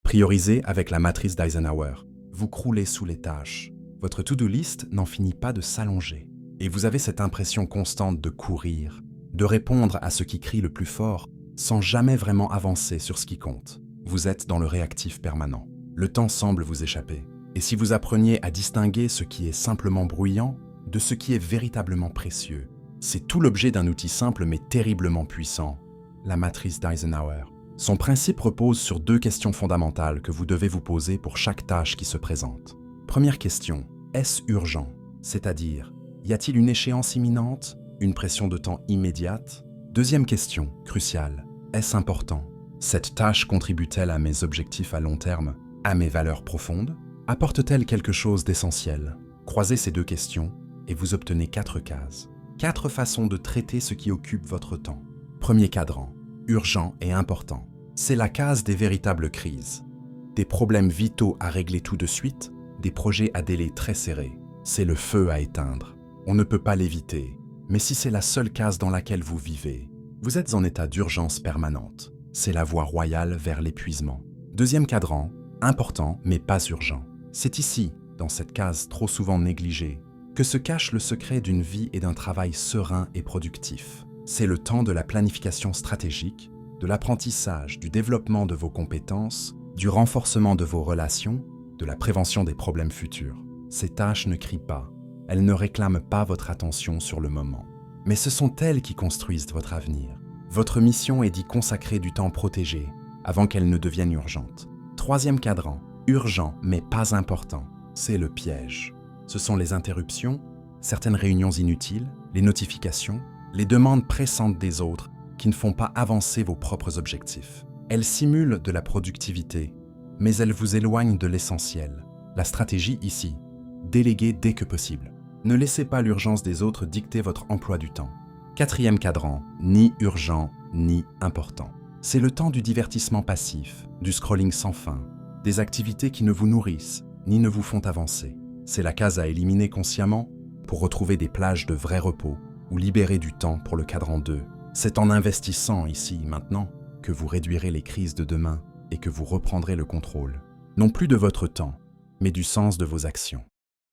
Priorisez avec la matrice d'Eisenhower. Vous croulez sous les tâches. Votre to-do list n'en finit pas de s'allonger. Et vous avez cette impression constante de courir, de répondre à ce qui crie le plus fort, sans jamais vraiment avancer sur ce qui compte. Vous êtes dans le réactif permanent. Le temps semble vous échapper. Et si vous appreniez à distinguer ce qui est simplement bruyant de ce qui est véritablement précieux, c'est tout l'objet d'un outil simple mais terriblement puissant, la matrice d'Eisenhower. Son principe repose sur deux questions fondamentales que vous devez vous poser pour chaque tâche qui se présente. Première question, est-ce urgent? C'est-à-dire, y a-t-il une échéance imminente, une pression de temps immédiate? Deuxième question, cruciale, est-ce important? Cette tâche contribue-t-elle à mes objectifs à long terme, à mes valeurs profondes? Apporte-t-elle quelque chose d'essentiel? Croisez ces deux questions et vous obtenez 4 cases. 4 façons de traiter ce qui occupe votre temps. Premier cadran, urgent et important. C'est la case des véritables crises. Des problèmes vitaux à régler tout de suite, des projets à délai très serré. C'est le feu à éteindre. On ne peut pas l'éviter. Mais si c'est la seule case dans laquelle vous vivez, vous êtes en état d'urgence permanente. C'est la voie royale vers l'épuisement. Deuxième cadran, important mais pas urgent. C'est ici, dans cette case trop souvent négligée, que se cache le secret d'une vie et d'un travail serein et productif. C'est le temps de la planification stratégique, de l'apprentissage, du développement de vos compétences, du renforcement de vos relations, de la prévention des problèmes futurs. Ces tâches ne crient pas, elles ne réclament pas votre attention sur le moment. Mais ce sont elles qui construisent votre avenir. Votre mission est d'y consacrer du temps protégé, avant qu'elles ne deviennent urgentes. Troisième cadran, urgent mais pas important, c'est le piège. Ce sont les interruptions, certaines réunions inutiles, les notifications, les demandes pressantes des autres qui ne font pas avancer vos propres objectifs. Elles simulent de la productivité, mais elles vous éloignent de l'essentiel. La stratégie ici, déléguez dès que possible. Ne laissez pas l'urgence des autres dicter votre emploi du temps. Quatrième cadran, ni urgent, ni important. C'est le temps du divertissement passif, du scrolling sans fin, des activités qui ne vous nourrissent, ni ne vous font avancer. C'est la case à éliminer consciemment pour retrouver des plages de vrai repos ou libérer du temps pour le cadran 2. C'est en investissant ici, maintenant, que vous réduirez les crises de demain et que vous reprendrez le contrôle, non plus de votre temps, mais du sens de vos actions.